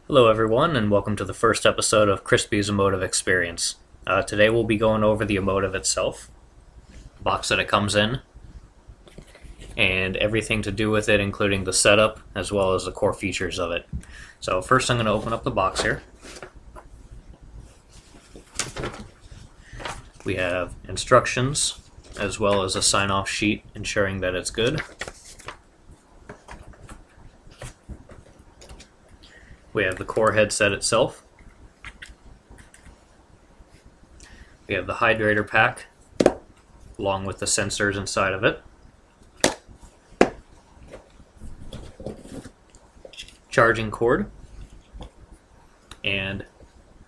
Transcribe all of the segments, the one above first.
Hello everyone, and welcome to the first episode of Crispy's Emotiv Experience. Today we'll be going over the Emotiv itself, the box that it comes in, and everything to do with it, including the setup, as well as the core features of it. So first I'm going to open up the box here. We have instructions, as well as a sign-off sheet ensuring that it's good. We have the core headset itself. We have the hydrator pack, along with the sensors inside of it. Charging cord, and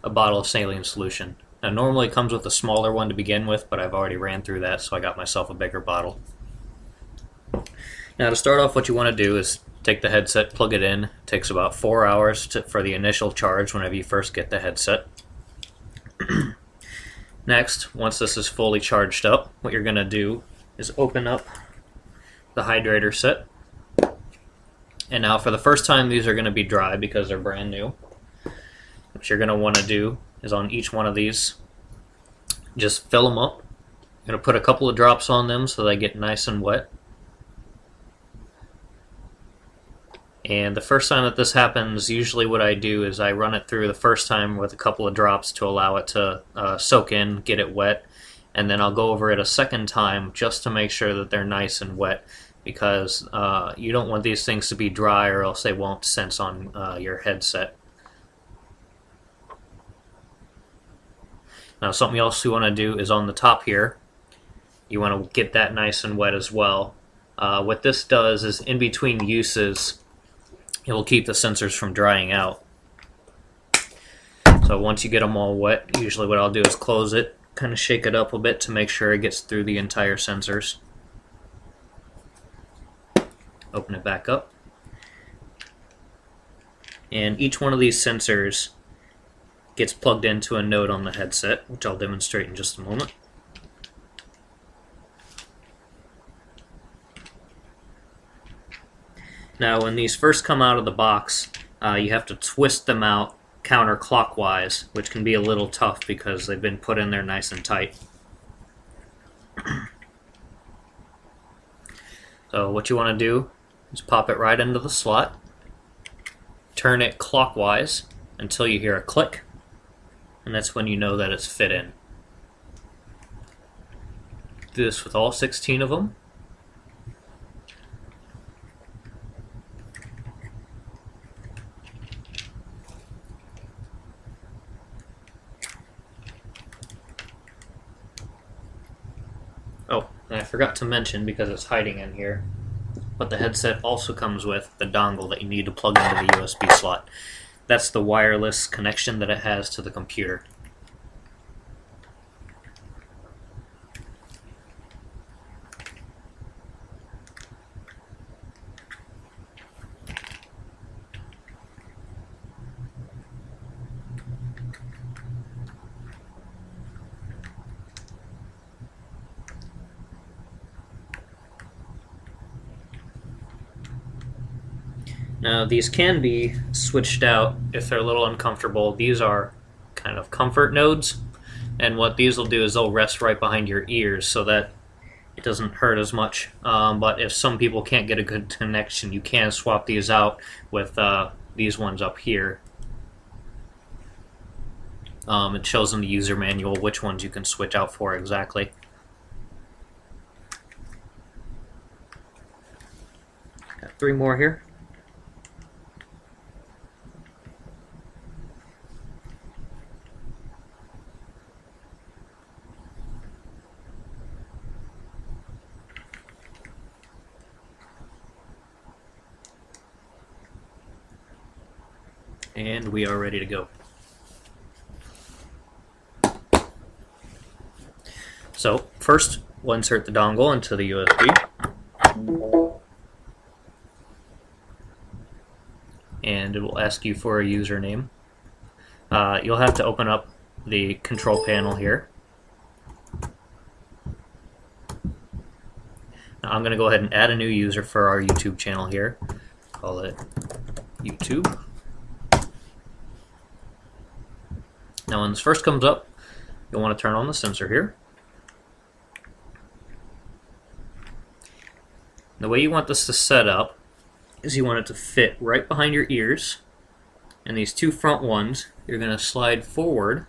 a bottle of saline solution. Now normally it comes with a smaller one to begin with, but I've already ran through that, so I got myself a bigger bottle. Now to start off, what you want to do is take the headset, plug it in. It takes about 4 hours for the initial charge whenever you first get the headset. Next, once this is fully charged up, what you're going to do is open up the hydrator set. And now for the first time, these are going to be dry because they're brand new. What you're going to want to do is on each one of these, just fill them up. You're going to put a couple of drops on them so they get nice and wet. And the first time that this happens, usually what I do is I run it through the first time with a couple of drops to allow it to soak in, get it wet, and then I'll go over it a second time just to make sure that they're nice and wet, because you don't want these things to be dry or else they won't sense on your headset. Now something else you want to do is on the top here, you want to get that nice and wet as well. What this does is in between uses, it will keep the sensors from drying out. So once you get them all wet, usually what I'll do is close it, kind of shake it up a bit to make sure it gets through the entire sensors. Open it back up. And each one of these sensors gets plugged into a node on the headset, which I'll demonstrate in just a moment. Now, when these first come out of the box, you have to twist them out counterclockwise, which can be a little tough because they've been put in there nice and tight. So what you want to do is pop it right into the slot, turn it clockwise until you hear a click, and that's when you know that it's fit in. Do this with all 16 of them. Oh, and I forgot to mention, because it's hiding in here, but the headset also comes with the dongle that you need to plug into the USB slot. That's the wireless connection that it has to the computer. Now these can be switched out if they're a little uncomfortable. These are kind of comfort nodes, and what these will do is they'll rest right behind your ears so that it doesn't hurt as much. But if some people can't get a good connection, you can swap these out with these ones up here. It shows in the user manual which ones you can switch out for exactly. Got 3 more here. And we are ready to go. So first, we'll insert the dongle into the USB. And it will ask you for a username. You'll have to open up the control panel here. Now I'm going to go ahead and add a new user for our YouTube channel here. Call it YouTube. Now when this first comes up, you'll want to turn on the sensor here. The way you want this to set up is you want it to fit right behind your ears, and these two front ones you're going to slide forward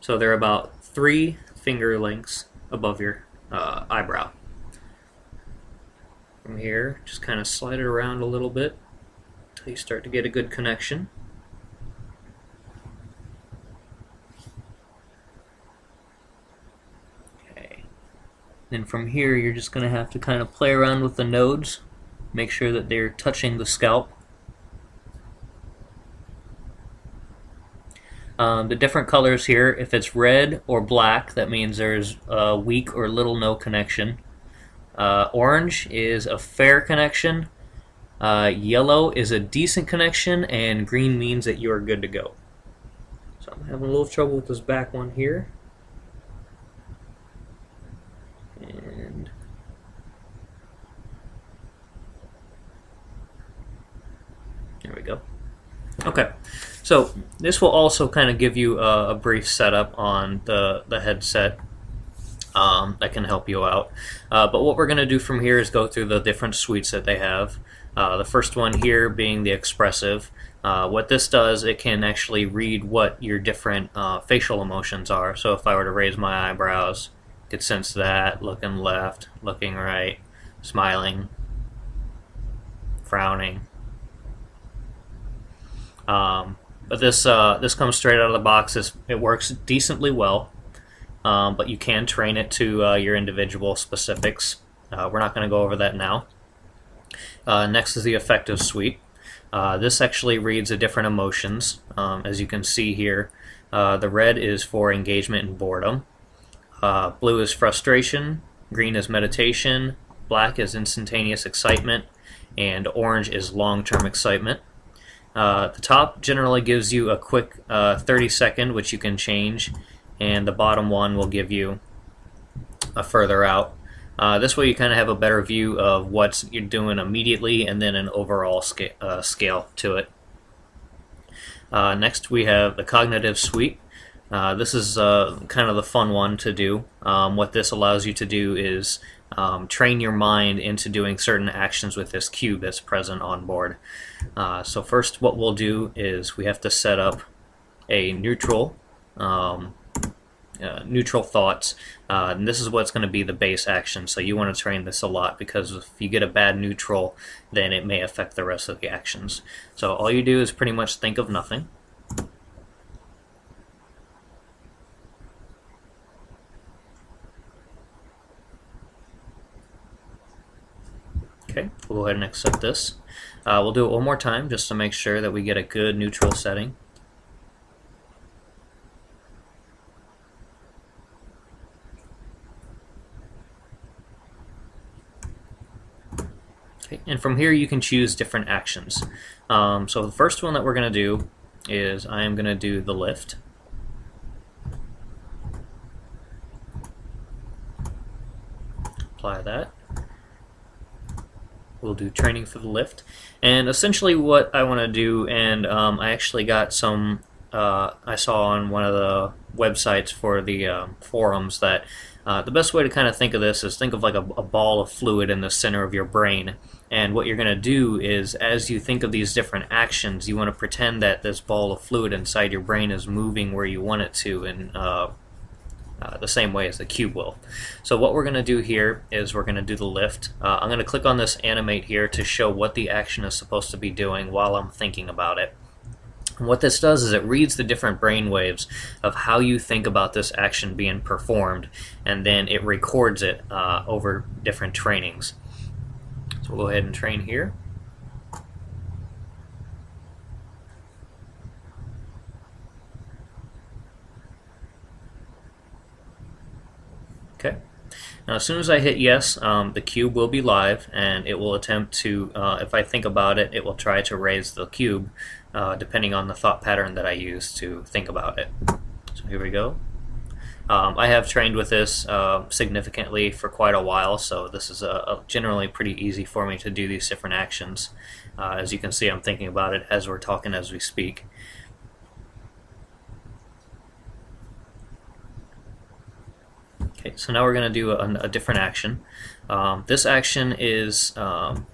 so they're about 3 finger lengths above your eyebrow. From here, just kind of slide it around a little bit until you start to get a good connection. Okay. Then from here, you're just going to have to kind of play around with the nodes, make sure that they're touching the scalp. The different colors here, if it's red or black, that means there's a weak or little no connection. Orange is a fair connection, yellow is a decent connection, and green means that you're good to go. So I'm having a little trouble with this back one here. And there we go. Okay, so this will also kind of give you a brief setup on the headset that can help you out. But what we're going to do from here is go through the different suites that they have. The first one here being the Expressive. What this does, it can actually read what your different facial emotions are. So if I were to raise my eyebrows, it could sense that, looking left, looking right, smiling, frowning. But this comes straight out of the box. It works decently well, but you can train it to your individual specifics. We're not going to go over that now. Next is the Affective Suite. This actually reads the different emotions. As you can see here, the red is for engagement and boredom. Blue is frustration. Green is meditation. Black is instantaneous excitement. And orange is long-term excitement. The top generally gives you a quick 30-second, which you can change, and the bottom one will give you a further out. This way you kind of have a better view of what you're doing immediately and then an overall scale to it. Next we have the Cognitive Suite. This is kind of the fun one to do. What this allows you to do is train your mind into doing certain actions with this cube that's present on board. So first what we'll do is we have to set up a neutral thoughts, and this is what's going to be the base action. So you want to train this a lot, because if you get a bad neutral, then it may affect the rest of the actions. So all you do is pretty much think of nothing. Okay, we'll go ahead and accept this. We'll do it one more time just to make sure that we get a good neutral setting. Okay, and from here you can choose different actions. So the first one that we're going to do is I am going to do the lift. Apply that. We'll do training for the lift, and essentially what I want to do, and I actually got some, I saw on one of the websites for the forums that the best way to kind of think of this is think of like a ball of fluid in the center of your brain, and what you're going to do is, as you think of these different actions, you want to pretend that this ball of fluid inside your brain is moving where you want it to, in the same way as the cube will. So what we're going to do here is we're going to do the lift. I'm going to click on this animate here to show what the action is supposed to be doing while I'm thinking about it. And what this does is it reads the different brain waves of how you think about this action being performed, and then it records it over different trainings. So we'll go ahead and train here. Okay. Now as soon as I hit yes, the cube will be live, and it will attempt to, if I think about it, it will try to raise the cube depending on the thought pattern that I use to think about it. So here we go. I have trained with this significantly for quite a while, so this is generally pretty easy for me to do these different actions. As you can see, I'm thinking about it as we're talking as we speak. Okay, so now we're going to do a different action. This action is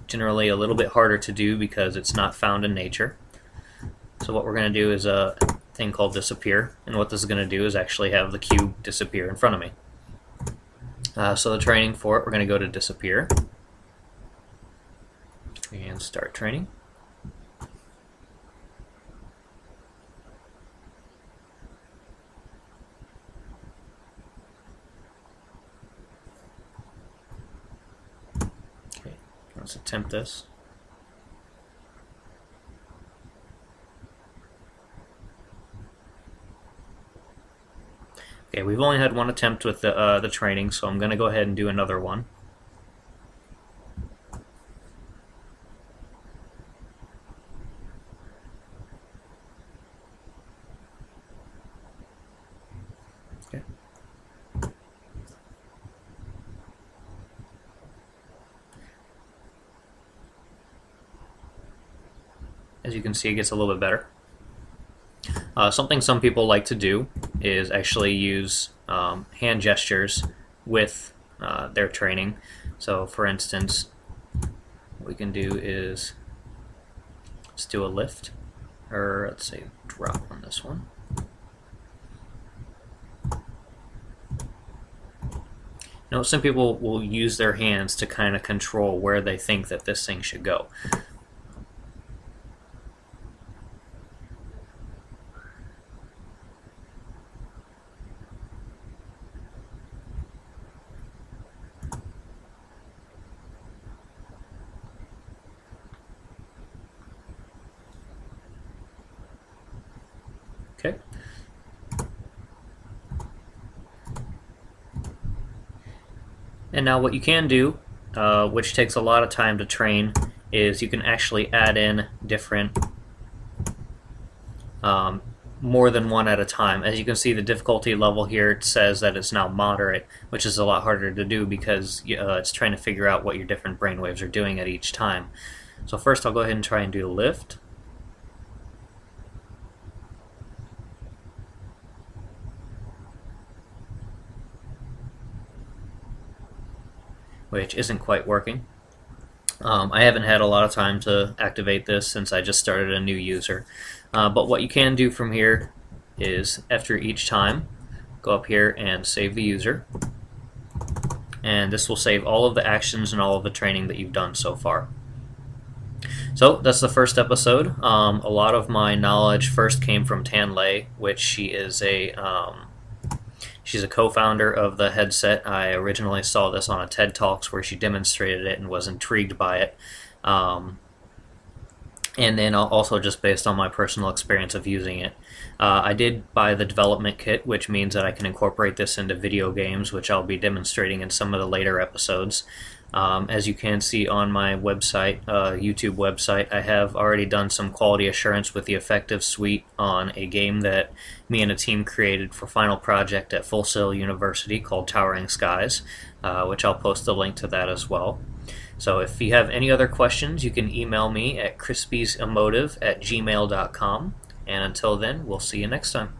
generally a little bit harder to do because it's not found in nature. So what we're going to do is a thing called disappear, and what this is going to do is actually have the cube disappear in front of me. So the training for it, we're going to go to disappear and start training. Okay, let's attempt this. Okay, we've only had one attempt with the training, so I'm going to go ahead and do another one. Okay. As you can see, it gets a little bit better. Something some people like to do is actually use hand gestures with their training. So for instance, what we can do is let's do a lift, or let's say drop on this one. You know, some people will use their hands to kind of control where they think that this thing should go. Okay. And now what you can do, which takes a lot of time to train, is you can actually add in different, more than one at a time. As you can see, the difficulty level here, it says that it's now moderate, which is a lot harder to do because it's trying to figure out what your different brainwaves are doing at each time. So first I'll go ahead and try and do the lift. Which isn't quite working. I haven't had a lot of time to activate this since I just started a new user. But what you can do from here is, after each time, go up here and save the user. And this will save all of the actions and all of the training that you've done so far. So that's the first episode. A lot of my knowledge first came from Tan Lei, which she is she's a co-founder of the headset. I originally saw this on a TED Talks where she demonstrated it and was intrigued by it. And then also just based on my personal experience of using it. I did buy the development kit, which means that I can incorporate this into video games, which I'll be demonstrating in some of the later episodes. As you can see on my website, YouTube website, I have already done some quality assurance with the Effective Suite on a game that me and a team created for final project at Full Sail University called Towering Skies, which I'll post a link to that as well. So if you have any other questions, you can email me at crispiesemotiv@gmail.com. And until then, we'll see you next time.